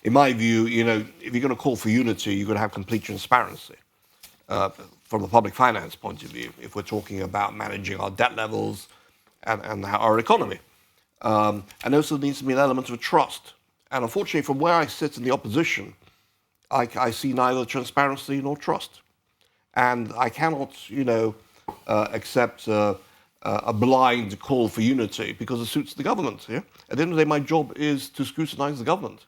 in my view, if you're going to call for unity, you're going to have complete transparency from the public finance point of view, if we're talking about managing our debt levels and our economy. And also there needs to be an element of trust. And unfortunately, from where I sit in the opposition, I see neither transparency nor trust. And I cannot, accept a blind call for unity because it suits the government. Yeah? At the end of the day, my job is to scrutinize the government.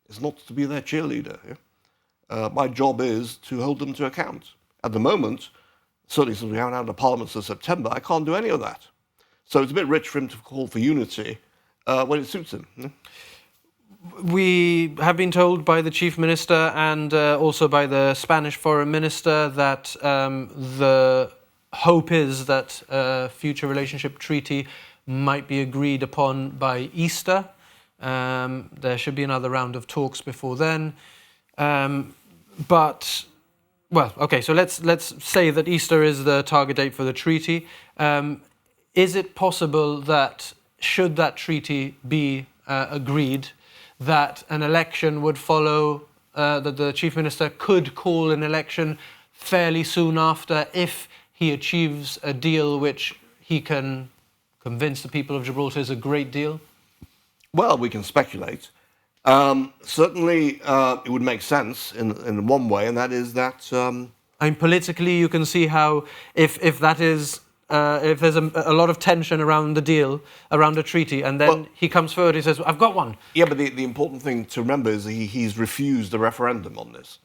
It's not to be their cheerleader. Yeah? My job is to hold them to account. At the moment, certainly since we haven't had a parliament since September, I can't do any of that. So it's a bit rich for him to call for unity when it suits him. Yeah? We have been told by the Chief Minister and also by the Spanish Foreign Minister that the hope is that a future relationship treaty might be agreed upon by Easter. There should be another round of talks before then. So let's say that Easter is the target date for the treaty. Is it possible that, should that treaty be agreed, that an election would follow, that the Chief Minister could call an election fairly soon after if he achieves a deal which he can convince the people of Gibraltar is a great deal? Well, we can speculate. Certainly, it would make sense in one way, and that is that... politically, you can see how if that is... if there's a lot of tension around the deal, around a treaty, and then he comes forward, he says, I've got one. Yeah, but the important thing to remember is he's refused a referendum on this.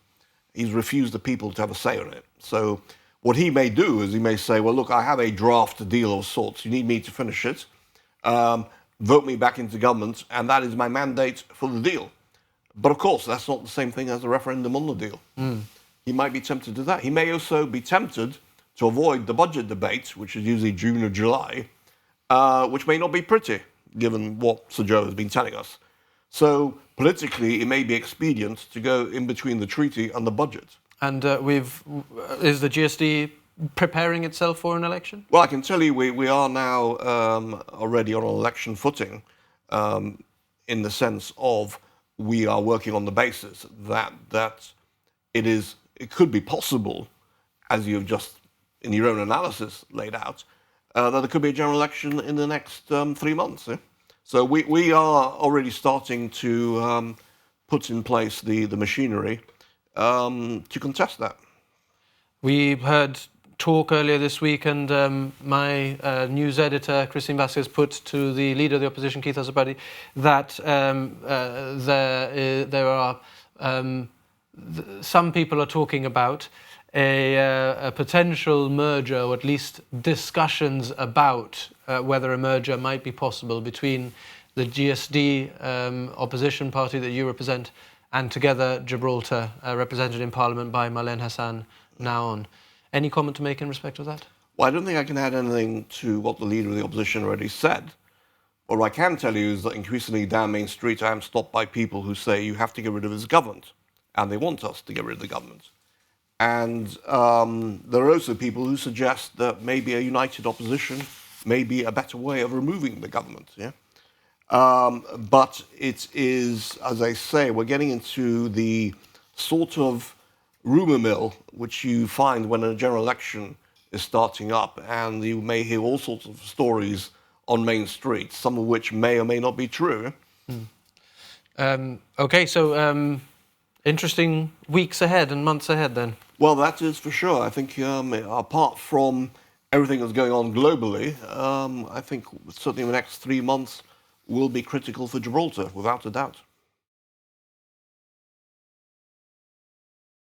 He's refused the people to have a say on it. So what he may do is he may say, well, look, I have a draft deal of sorts. You need me to finish it. Vote me back into government, and that is my mandate for the deal. But of course, that's not the same thing as a referendum on the deal. He might be tempted to do that. He may also be tempted to avoid the budget debate, which is usually June or July, which may not be pretty, given what Sir Joe has been telling us. So politically, it may be expedient to go in between the treaty and the budget. And is the GSD preparing itself for an election? Well, I can tell you we are now already on an election footing, in the sense of we are working on the basis that it could be possible, as you've just in your own analysis laid out, that there could be a general election in the next 3 months. Yeah? So we are already starting to put in place the machinery to contest that. We heard talk earlier this week, and my news editor, Christine Vasquez, put to the leader of the opposition, Keith Azzopardi, that there are some people are talking about a potential merger, or at least discussions about whether a merger might be possible between the GSD opposition party that you represent and Together Gibraltar, represented in Parliament by Marlene Hassan now on. Any comment to make in respect of that? Well, I don't think I can add anything to what the leader of the opposition already said. What I can tell you is that increasingly down Main Street I am stopped by people who say you have to get rid of this government, and they want us to get rid of the government. And there are also people who suggest that maybe a united opposition may be a better way of removing the government. Yeah? But it is, as I say, we're getting into the sort of rumour mill which you find when a general election is starting up, and you may hear all sorts of stories on Main Street, some of which may or may not be true. Okay, so interesting weeks ahead and months ahead then. Well, that is for sure. I think apart from everything that's going on globally, I think certainly the next 3 months will be critical for Gibraltar, without a doubt.